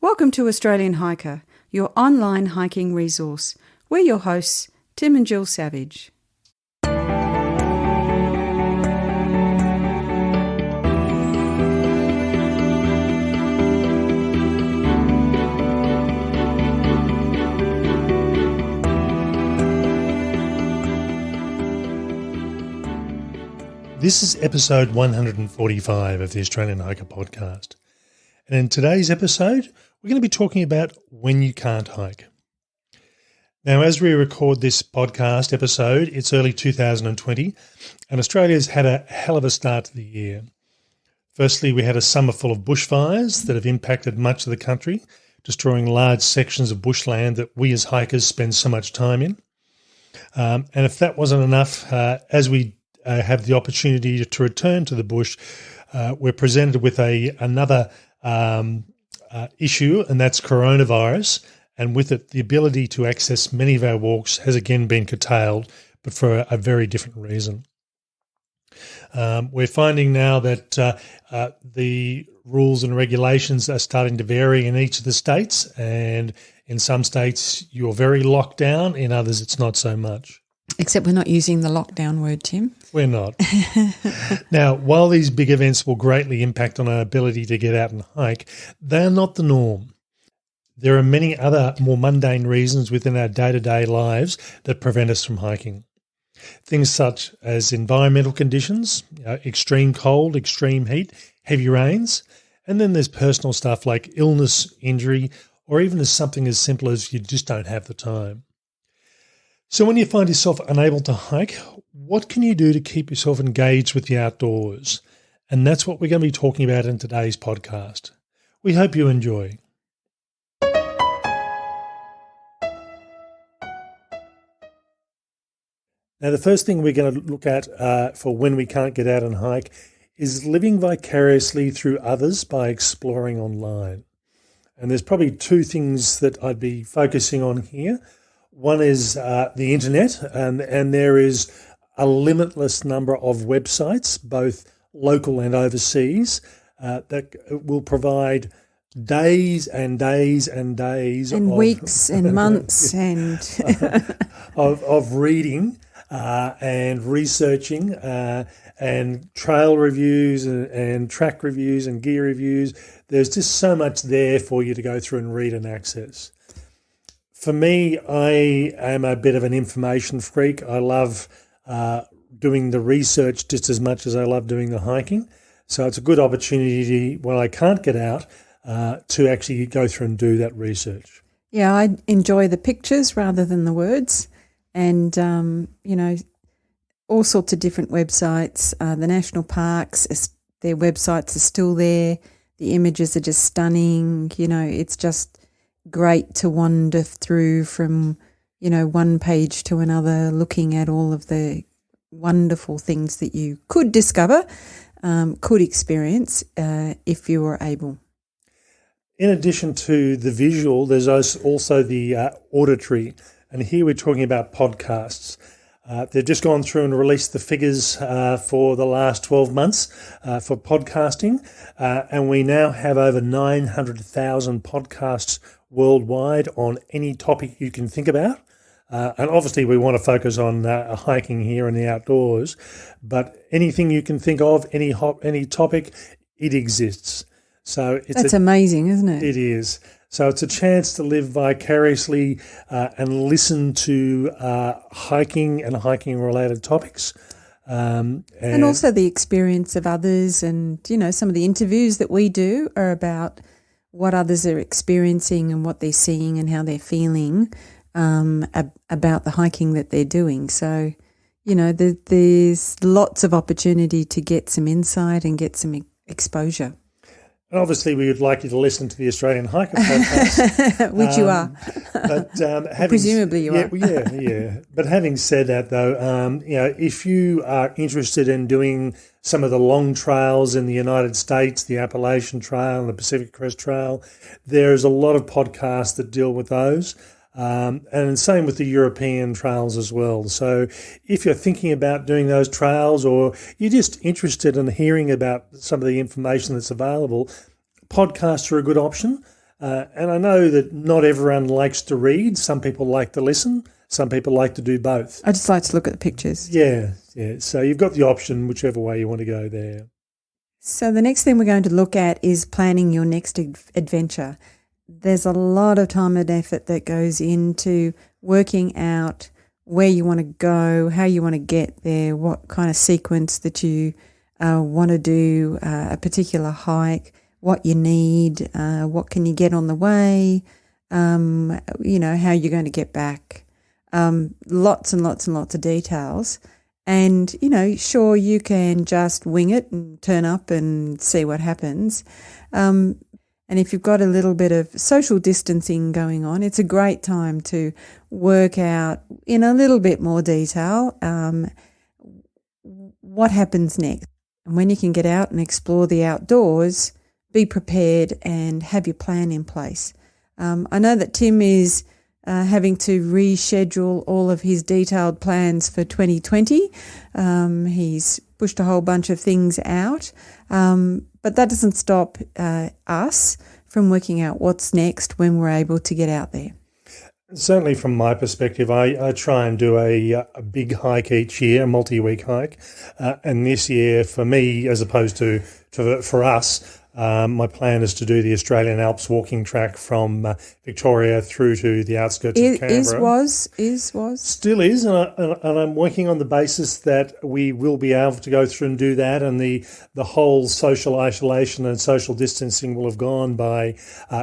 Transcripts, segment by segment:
Welcome to Australian Hiker, your online hiking resource. We're your hosts, Tim and Jill Savage. This is episode 145 of the Australian Hiker podcast. And in today's episode, we're going to be talking about when you can't hike. Now, as we record this podcast episode, it's early 2020, and Australia's had a hell of a start to the year. Firstly, we had a summer full of bushfires that have impacted much of the country, destroying large sections of bushland that we as hikers spend so much time in. And if that wasn't enough, as we have the opportunity to return to the bush, we're presented with another issue, and that's coronavirus. And with it, the ability to access many of our walks has again been curtailed, but for a very different reason. We're finding now that the rules and regulations are starting to vary in each of the states, and in some states you're very locked down, in others it's not so much. Except we're not using the lockdown word, Tim. We're not. Now, while these big events will greatly impact on our ability to get out and hike, they are not the norm. There are many other more mundane reasons within our day-to-day lives that prevent us from hiking. Things such as environmental conditions, extreme cold, extreme heat, heavy rains, and then there's personal stuff like illness, injury, or even as something as simple as you just don't have the time. So when you find yourself unable to hike, what can you do to keep yourself engaged with the outdoors? And that's what we're going to be talking about in today's podcast. We hope you enjoy. Now, the first thing we're going to look at for when we can't get out and hike is living vicariously through others by exploring online. And there's probably two things that I'd be focusing on here. One is the internet, and there is a limitless number of websites, both local and overseas, that will provide days and days and days and weeks and months and of reading and researching and trail reviews and track reviews and gear reviews. There's just so much there for you to go through and read and access. For me, I am a bit of an information freak. I love doing the research just as much as I love doing the hiking. So it's a good opportunity when I can't get out to actually go through and do that research. Yeah, I enjoy the pictures rather than the words. And, all sorts of different websites. The national parks, their websites are still there. The images are just stunning. It's just great to wander through from, one page to another, looking at all of the wonderful things that you could discover, could experience if you were able. In addition to the visual, there's also the auditory. And here we're talking about podcasts. They've just gone through and released the figures for the last 12 months for podcasting. And we now have over 900,000 podcasts worldwide on any topic you can think about. And obviously we want to focus on hiking here in the outdoors, but anything you can think of, any topic, it exists. So that's amazing, isn't it? It is. So it's a chance to live vicariously and listen to hiking and hiking-related topics. And also the experience of others, and, some of the interviews that we do are about what others are experiencing and what they're seeing and how they're feeling about the hiking that they're doing. So, there's lots of opportunity to get some insight and get some exposure. And obviously, we would like you to listen to the Australian Hiker podcast. Which you are. But presumably you are. Yeah. But having said that, though, if you are interested in doing some of the long trails in the United States, the Appalachian Trail and the Pacific Crest Trail, there's a lot of podcasts that deal with those. And same with the European trails as well. So if you're thinking about doing those trails, or you're just interested in hearing about some of the information that's available, podcasts are a good option. And I know that not everyone likes to read. Some people like to listen. Some people like to do both. I just like to look at the pictures. Yeah. So you've got the option, whichever way you want to go there. So the next thing we're going to look at is planning your next adventure. There's a lot of time and effort that goes into working out where you want to go, how you want to get there, what kind of sequence that you want to do a particular hike, what you need, what can you get on the way, how you're going to get back. Lots and lots and lots of details. And, sure, you can just wing it and turn up and see what happens. And if you've got a little bit of social distancing going on, it's a great time to work out in a little bit more detail what happens next. And when you can get out and explore the outdoors, be prepared and have your plan in place. I know that Tim is having to reschedule all of his detailed plans for 2020. He's pushed a whole bunch of things out, but that doesn't stop us from working out what's next when we're able to get out there. Certainly from my perspective, I try and do a big hike each year, a multi-week hike. And this year, for me, as opposed to for us, my plan is to do the Australian Alps walking track from Victoria through to the outskirts of Canberra. Still is, and I'm working on the basis that we will be able to go through and do that, and the whole social isolation and social distancing will have gone by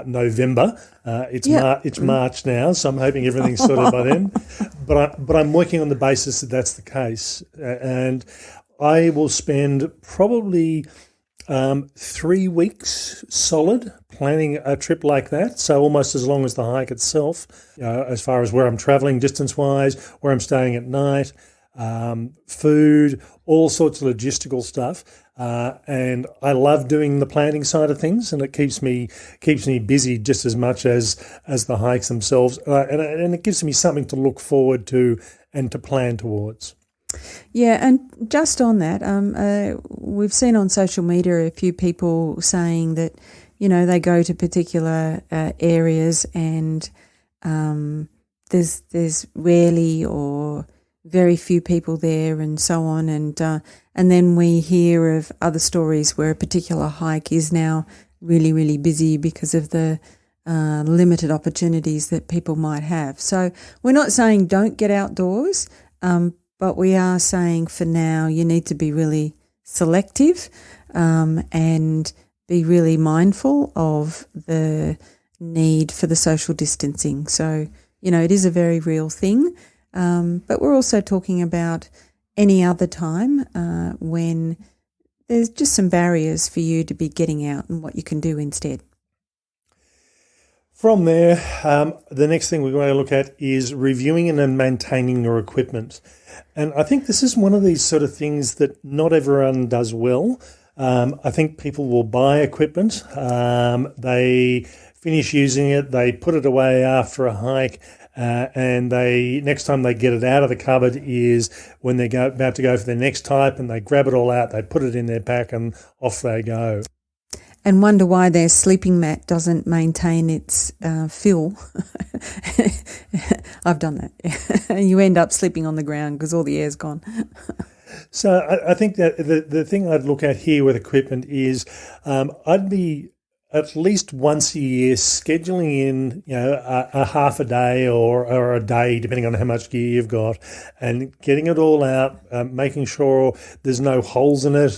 November. It's March now, so I'm hoping everything's sorted by then. But I'm working on the basis that that's the case, and I will spend probably 3 weeks solid planning a trip like that, so almost as long as the hike itself, as far as where I'm travelling distance-wise, where I'm staying at night, food, all sorts of logistical stuff. And I love doing the planning side of things, and it keeps me busy just as much as the hikes themselves, and it gives me something to look forward to and to plan towards. Yeah, and just on that, we've seen on social media a few people saying that, they go to particular areas and there's rarely or very few people there and so on, and then we hear of other stories where a particular hike is now really, really busy because of the limited opportunities that people might have. So we're not saying don't get outdoors, but we are saying for now you need to be really selective and be really mindful of the need for the social distancing. So, it is a very real thing, but we're also talking about any other time when there's just some barriers for you to be getting out and what you can do instead. From there, the next thing we're going to look at is reviewing and then maintaining your equipment. And I think this is one of these sort of things that not everyone does well. I think people will buy equipment, they finish using it, they put it away after a hike, and next time they get it out of the cupboard is when they're about to go for their next hike, and they grab it all out, they put it in their pack, and off they go. And wonder why their sleeping mat doesn't maintain its fill. I've done that. You end up sleeping on the ground because all the air's gone. So I think that the thing I'd look at here with equipment is I'd be at least once a year scheduling in, a half a day or a day, depending on how much gear you've got, and getting it all out, making sure there's no holes in it,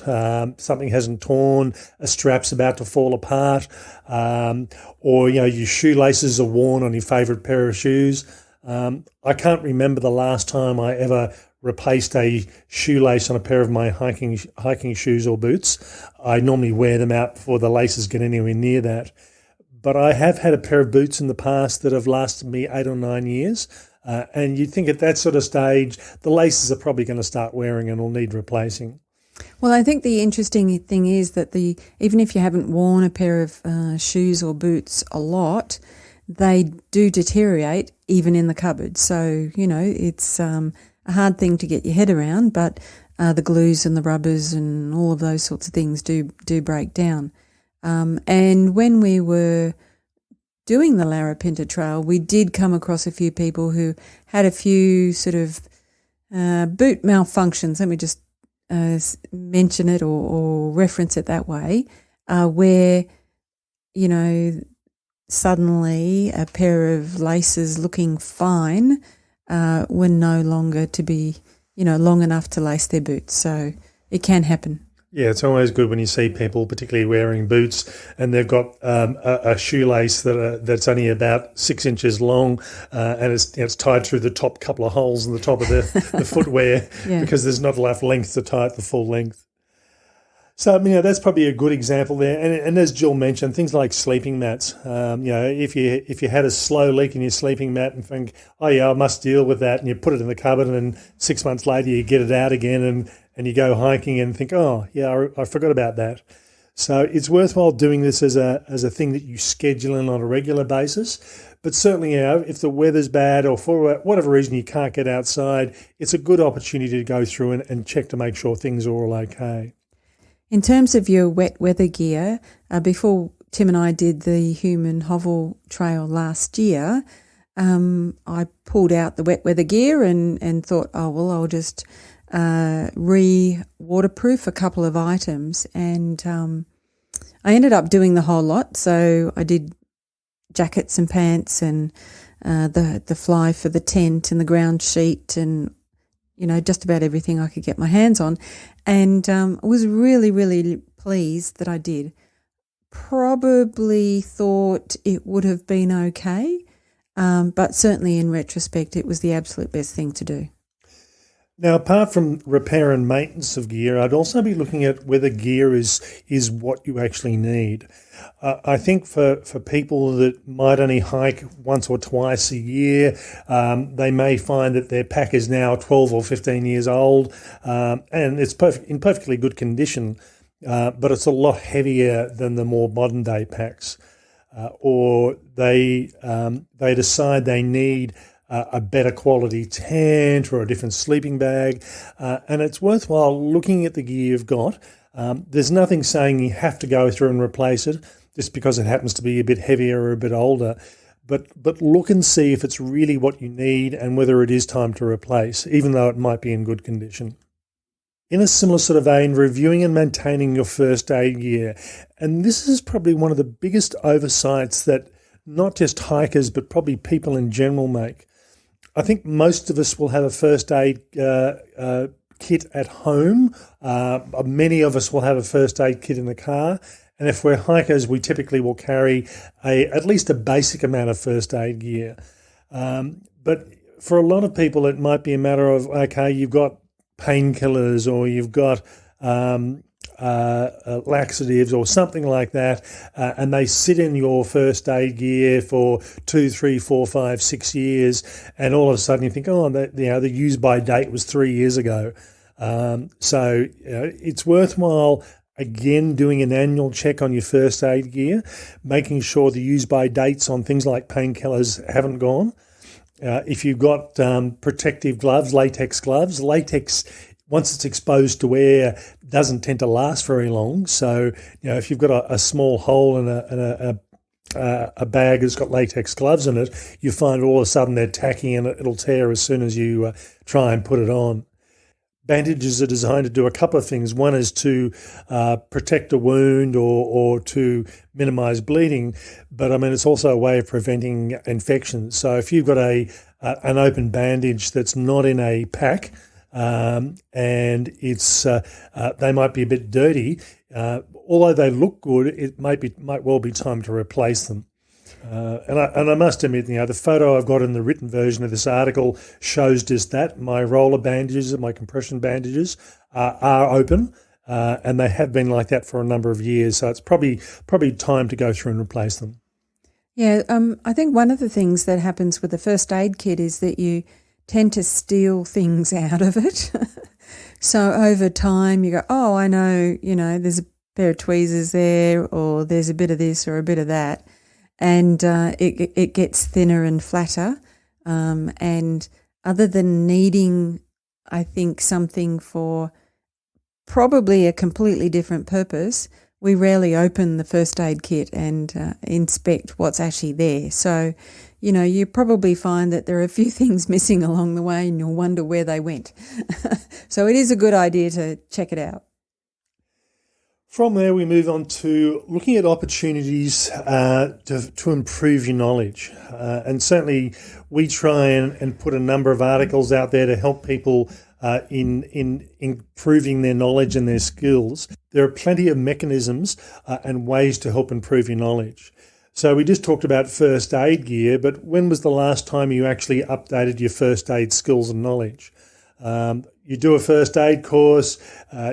something hasn't torn, a strap's about to fall apart, or, your shoelaces are worn on your favourite pair of shoes. I can't remember the last time I ever replaced a shoelace on a pair of my hiking shoes or boots. I normally wear them out before the laces get anywhere near that. But I have had a pair of boots in the past that have lasted me 8 or 9 years. And you'd think at that sort of stage, the laces are probably going to start wearing and will need replacing. Well, I think the interesting thing is that even if you haven't worn a pair of shoes or boots a lot, they do deteriorate even in the cupboard. So, it's a hard thing to get your head around, but the glues and the rubbers and all of those sorts of things do break down. And when we were doing the Larapinta Trail, we did come across a few people who had a few sort of boot malfunctions. Let me just mention it or reference it that way, where, you know, suddenly a pair of laces looking fine were no longer to be, you know, long enough to lace their boots. So it can happen. Yeah, it's always good when you see people, particularly wearing boots, and they've got a shoelace that's only about 6 inches long, and it's tied through the top couple of holes in the top of the footwear because there's not enough length to tie it the full length. So, you know, that's probably a good example there. And as Jill mentioned, things like sleeping mats. You know, if you had a slow leak in your sleeping mat and think, oh yeah, I must deal with that, and you put it in the cupboard, and then 6 months later you get it out again, and you go hiking and think, oh yeah, I forgot about that. So it's worthwhile doing this as a thing that you schedule in on a regular basis. But certainly, you know, if the weather's bad or for whatever reason you can't get outside, it's a good opportunity to go through and check to make sure things are all okay. In terms of your wet weather gear, before Tim and I did the Human Hovel Trail last year, I pulled out the wet weather gear and thought, oh, well, I'll just waterproof a couple of items. And I ended up doing the whole lot. So I did jackets and pants and the fly for the tent and the ground sheet and, you know, just about everything I could get my hands on. And I was really, really pleased that I did. Probably thought it would have been okay, but certainly in retrospect, it was the absolute best thing to do. Now, apart from repair and maintenance of gear, I'd also be looking at whether gear is what you actually need. I think for people that might only hike once or twice a year, they may find that their pack is now 12 or 15 years old, and it's in perfectly good condition, but it's a lot heavier than the more modern day packs. Or they decide they need a better quality tent or a different sleeping bag, and it's worthwhile looking at the gear you've got. There's nothing saying you have to go through and replace it just because it happens to be a bit heavier or a bit older, but look and see if it's really what you need and whether it is time to replace, even though it might be in good condition. In a similar sort of vein, reviewing and maintaining your first aid gear. And this is probably one of the biggest oversights that not just hikers, but probably people in general make. I think most of us will have a first aid kit at home. Many of us will have a first aid kit in the car. And if we're hikers, we typically will carry at least a basic amount of first aid gear. But for a lot of people, it might be a matter of, okay, you've got painkillers or you've got laxatives or something like that, and they sit in your first aid gear for 2, 3, 4, 5, 6 years, and all of a sudden you think, oh, the use by date was 3 years ago. So it's worthwhile, again, doing an annual check on your first aid gear, making sure the use by dates on things like painkillers haven't gone. If you've got protective gloves, latex, once it's exposed to air, doesn't tend to last very long. So, if you've got a small hole in a bag that's got latex gloves in it, you find all of a sudden they're tacky and it'll tear as soon as you try and put it on. Bandages are designed to do a couple of things. One is to protect a wound or to minimise bleeding, but I mean it's also a way of preventing infections. So if you've got an open bandage that's not in a pack and it's they might be a bit dirty, although they look good, it might well be time to replace them. And I must admit, the photo I've got in the written version of this article shows just that. My roller bandages and my compression bandages are open, and they have been like that for a number of years. So it's probably time to go through and replace them. Yeah, I think one of the things that happens with the first aid kit is that you tend to steal things out of it. So over time you go, oh, I know, there's a pair of tweezers there, or there's a bit of this or a bit of that. And it gets thinner and flatter. And other than needing, I think, something for probably a completely different purpose, we rarely open the first aid kit and inspect what's actually there. So, you probably find that there are a few things missing along the way and you'll wonder where they went. So it is a good idea to check it out. From there, we move on to looking at opportunities to improve your knowledge. And certainly we try and put a number of articles out there to help people in improving their knowledge and their skills. There are plenty of mechanisms and ways to help improve your knowledge. So we just talked about first aid gear, but when was the last time you actually updated your first aid skills and knowledge? You do a first aid course,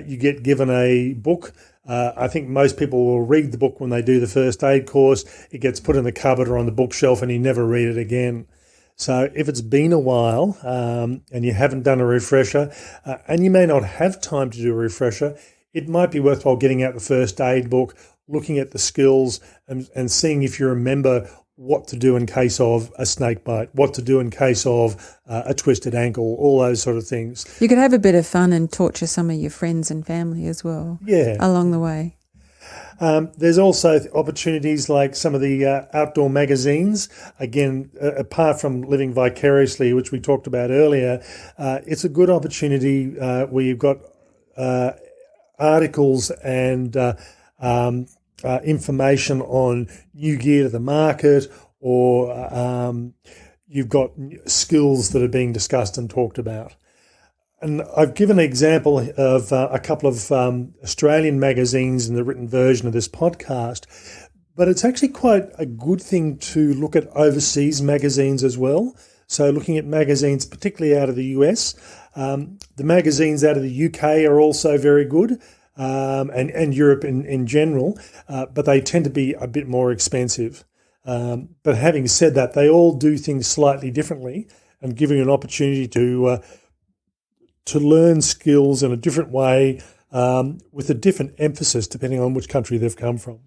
you get given a book. I think most people will read the book when they do the first aid course. It gets put in the cupboard or on the bookshelf and you never read it again. So if it's been a while and you haven't done a refresher and you may not have time to do a refresher, it might be worthwhile getting out the first aid book, looking at the skills and seeing if you remember what to do in case of a snake bite, what to do in case of a twisted ankle, all those sort of things. You could have a bit of fun and torture some of your friends and family as well along the way. There's also opportunities like some of the outdoor magazines. Again, apart from living vicariously, which we talked about earlier, it's a good opportunity where you've got articles and information on new gear to the market, or you've got skills that are being discussed and talked about. And I've given an example of a couple of Australian magazines in the written version of this podcast, but it's actually quite a good thing to look at overseas magazines as well. So looking at magazines, particularly out of the US, the magazines out of the UK are also very good. And Europe in general, but they tend to be a bit more expensive. But having said that, they all do things slightly differently and give you an opportunity to learn skills in a different way with a different emphasis depending on which country they've come from.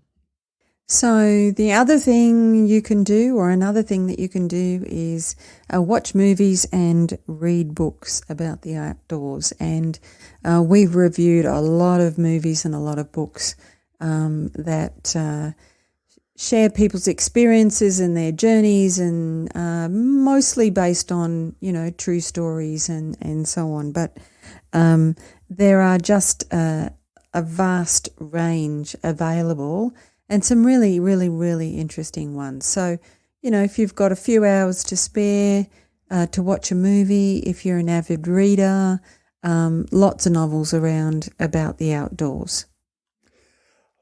So the other thing you can do, or another thing that you can do, is watch movies and read books about the outdoors. And we've reviewed a lot of movies and a lot of books that share people's experiences and their journeys, and mostly based on, true stories and so on. But there are just a vast range available, and some really, really, really interesting ones. So, if you've got a few hours to spare to watch a movie, if you're an avid reader, lots of novels around about the outdoors.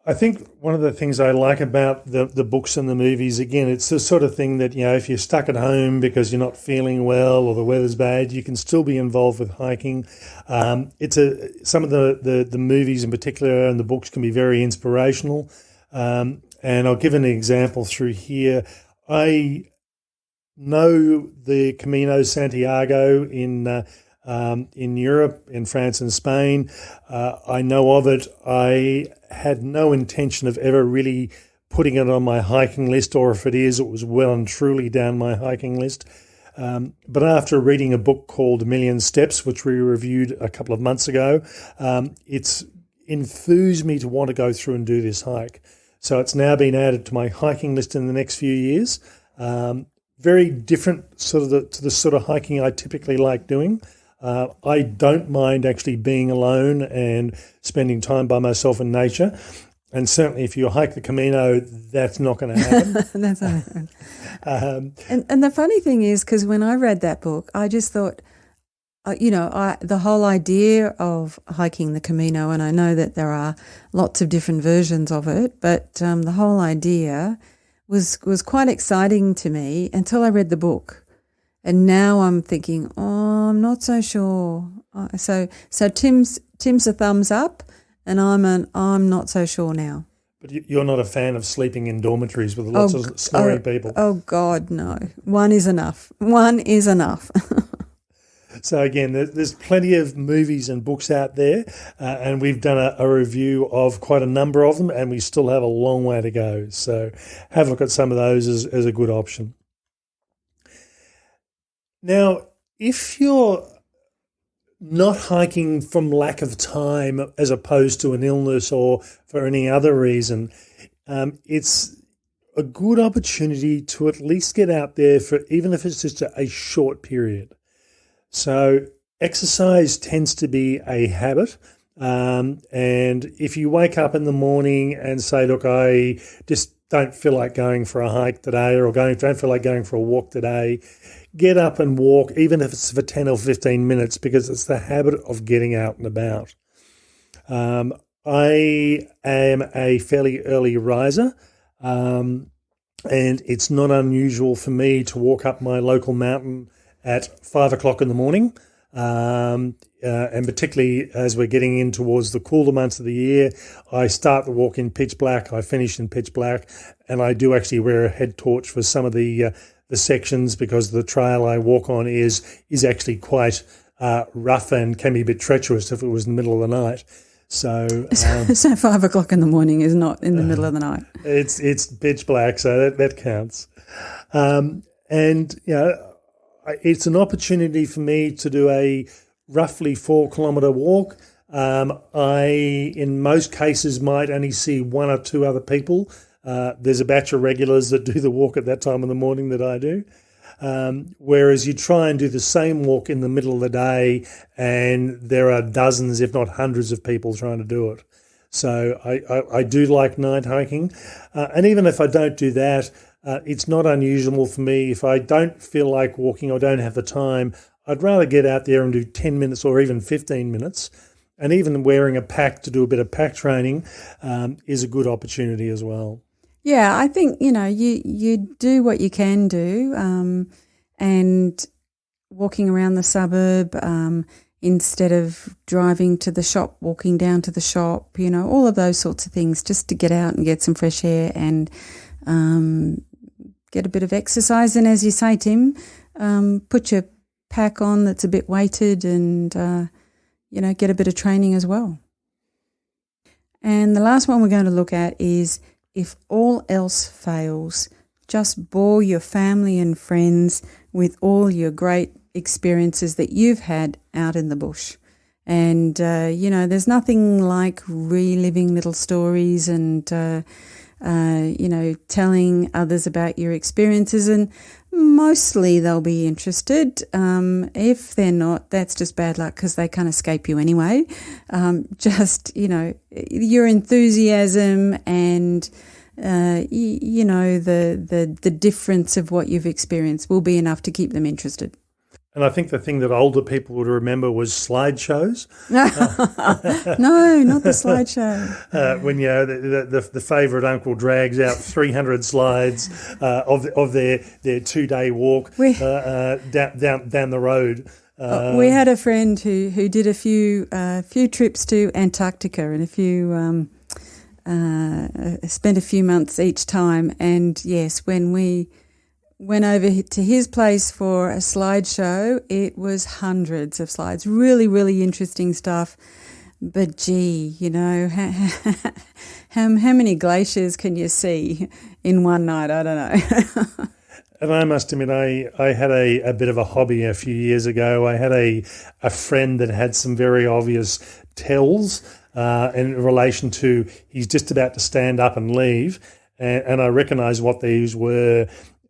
I think one of the things I like about the books and the movies, again, it's the sort of thing that, if you're stuck at home because you're not feeling well or the weather's bad, you can still be involved with hiking. Some of the movies in particular and the books can be very inspirational. And I'll give an example through here. I know the Camino Santiago in Europe, in France and Spain. I know of it. I had no intention of ever really putting it on my hiking list, or if it is, it was well and truly down my hiking list. But after reading a book called A Million Steps, which we reviewed a couple of months ago, it's enthused me to want to go through and do this hike. So it's now been added to my hiking list in the next few years. Very different to the sort of hiking I typically like doing. I don't mind actually being alone and spending time by myself in nature. And certainly if you hike the Camino, that's not going to happen. That's not going to happen. And the funny thing is, because when I read that book, I just thought, the whole idea of hiking the Camino, and I know that there are lots of different versions of it, but the whole idea was quite exciting to me until I read the book. And now I'm thinking, I'm not so sure. So Tim's a thumbs up, and I'm not so sure now. But you're not a fan of sleeping in dormitories with lots of snoring people. Oh God, no. One is enough. One is enough. So again, there's plenty of movies and books out there, and we've done a review of quite a number of them, and we still have a long way to go. So have a look at some of those as a good option. Now, if you're not hiking from lack of time as opposed to an illness or for any other reason, it's a good opportunity to at least get out there for, even if it's just a short period. So exercise tends to be a habit. And if you wake up in the morning and say, look, I just don't feel like going for a hike today, or don't feel like going for a walk today, get up and walk, even if it's for 10 or 15 minutes, because it's the habit of getting out and about. I am a fairly early riser, and it's not unusual for me to walk up my local mountain at 5 o'clock in the morning. And particularly as we're getting in towards the cooler months of the year, I start the walk in pitch black, I finish in pitch black, and I do actually wear a head torch for some of the sections, because the trail I walk on is actually quite rough and can be a bit treacherous if it was in the middle of the night. So, so 5 o'clock in the morning is not in the middle of the night. It's pitch black, so that counts. And it's an opportunity for me to do a roughly 4 kilometre walk. I, in most cases, might only see 1 or 2 other people. There's a batch of regulars that do the walk at that time in the morning that I do. Whereas you try and do the same walk in the middle of the day, and there are dozens, if not hundreds, of people trying to do it. So I do like night hiking. And even if I don't do that, it's not unusual for me. If I don't feel like walking or don't have the time, I'd rather get out there and do 10 minutes or even 15 minutes. And even wearing a pack to do a bit of pack training is a good opportunity as well. Yeah, I think, you do what you can do, and walking around the suburb instead of driving to the shop, walking down to the shop, all of those sorts of things, just to get out and get some fresh air and get a bit of exercise. And as you say, Tim, put your pack on that's a bit weighted and, get a bit of training as well. And the last one we're going to look at is, if all else fails, just bore your family and friends with all your great experiences that you've had out in the bush. And, there's nothing like reliving little stories and, telling others about your experiences. And mostly they'll be interested. If they're not, that's just bad luck, because they can't escape you anyway. Your enthusiasm and the difference of what you've experienced will be enough to keep them interested. And I think the thing that older people would remember was slideshows. No, not the slideshow. When the favourite uncle drags out 300 slides of their 2-day walk down the road. We had a friend who did a few trips to Antarctica and spent a few months each time. And yes, when we went over to his place for a slideshow, it was hundreds of slides, really, really interesting stuff. But gee, how many glaciers can you see in one night? I don't know. And I must admit, I had a bit of a hobby a few years ago. I had a friend that had some very obvious tells in relation to he's just about to stand up and leave. And I recognised what these were.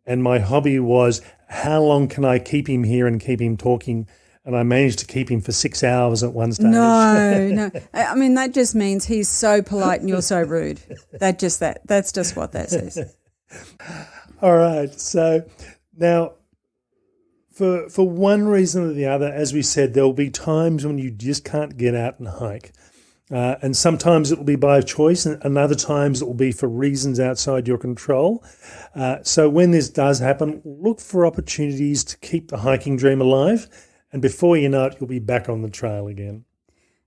And my hobby was, how long can I keep him here and keep him talking? And I managed to keep him for 6 hours at one stage. No. I mean, that just means he's so polite and you're so rude. That's just what that says. All right. So now, for one reason or the other, as we said, there will be times when you just can't get out and hike. And sometimes it will be by choice, and other times it will be for reasons outside your control. So when this does happen, look for opportunities to keep the hiking dream alive, and before you know it, you'll be back on the trail again.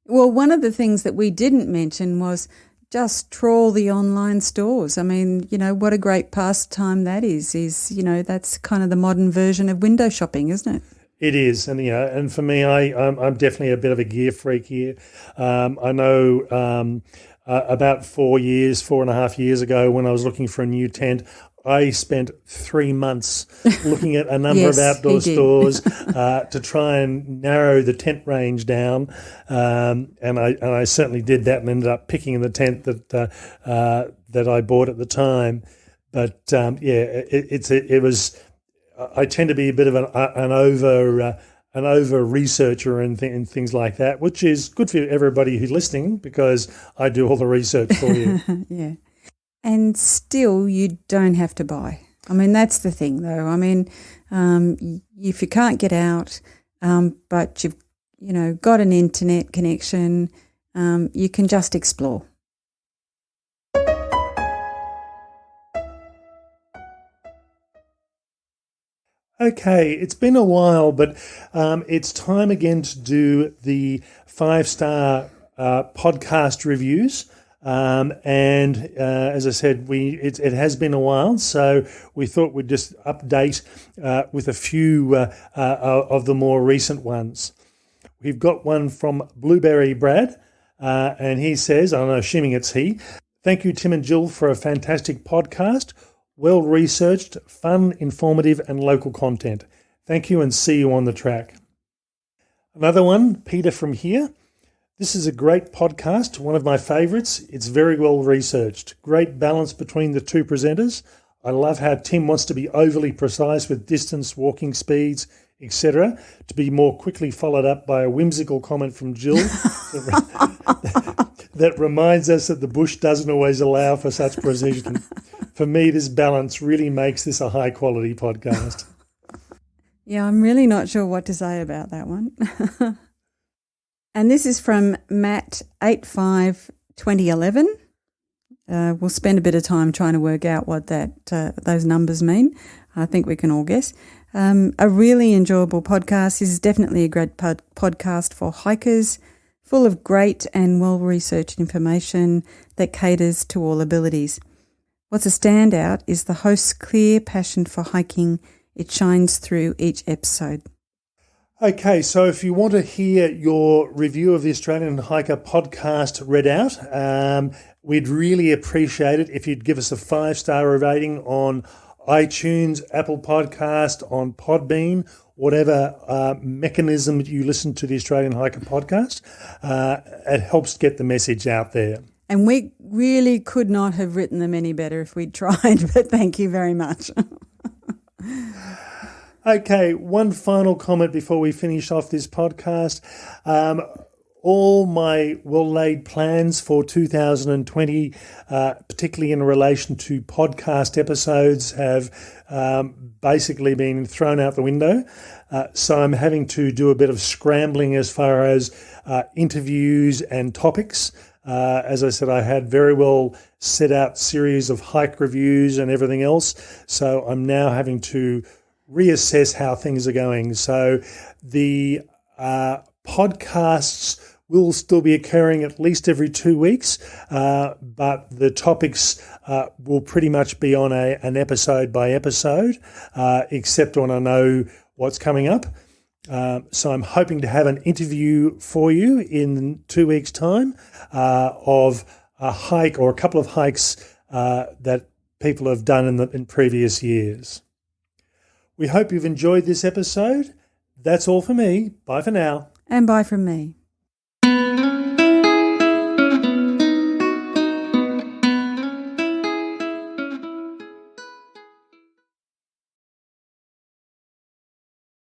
Well, one of the things that we didn't mention was just trawl the online stores. I mean, what a great pastime that is, that's kind of the modern version of window shopping, isn't it? It is, and for me, I'm definitely a bit of a gear freak here. I know about 4.5 years ago, when I was looking for a new tent, I spent 3 months looking at a number Yes, of outdoor he did. stores to try and narrow the tent range down, and I certainly did that and ended up picking the tent that I bought at the time. But it was. I tend to be a bit of an over researcher and things like that, which is good for everybody who's listening because I do all the research for you. Yeah. And still, you don't have to buy. I mean, that's the thing, though. I mean, if you can't get out, but you've got an internet connection, you can just explore. Okay, it's been a while, but it's time again to do the 5-star podcast reviews. As I said, it has been a while, so we thought we'd just update with a few of the more recent ones. We've got one from Blueberry Brad, and he says, I'm assuming it's he, "Thank you, Tim and Jill, for a fantastic podcast. Well-researched, fun, informative and local content. Thank you and see you on the track." Another one, Peter from here. "This is a great podcast, one of my favourites. It's very well researched. Great balance between the two presenters. I love how Tim wants to be overly precise with distance, walking speeds, etc., to be more quickly followed up by a whimsical comment from Jill that reminds us that the bush doesn't always allow for such precision. For me, this balance really makes this a high-quality podcast." Yeah, I'm really not sure what to say about that one. And this is from Matt 852011. We'll spend a bit of time trying to work out what those numbers mean. I think we can all guess. A really enjoyable podcast. This is definitely a great podcast for hikers, full of great and well-researched information that caters to all abilities. What's a standout is the host's clear passion for hiking. It shines through each episode. Okay, so if you want to hear your review of the Australian Hiker podcast read out, we'd really appreciate it if you'd give us a 5-star rating on iTunes, Apple Podcast, on Podbean, whatever mechanism you listen to the Australian Hiker podcast. It helps get the message out there. And we really could not have written them any better if we'd tried, but thank you very much. Okay, one final comment before we finish off this podcast. All my well-laid plans for 2020, particularly in relation to podcast episodes, have basically been thrown out the window. So I'm having to do a bit of scrambling as far as interviews and topics. As I said, I had very well set out series of hike reviews and everything else. So I'm now having to reassess how things are going. So the podcasts will still be occurring at least every 2 weeks, but the topics will pretty much be on an episode by episode, except when I know what's coming up. So I'm hoping to have an interview for you in 2 weeks' time of a hike or a couple of hikes that people have done in previous years. We hope you've enjoyed this episode. That's all for me. Bye for now. And bye from me.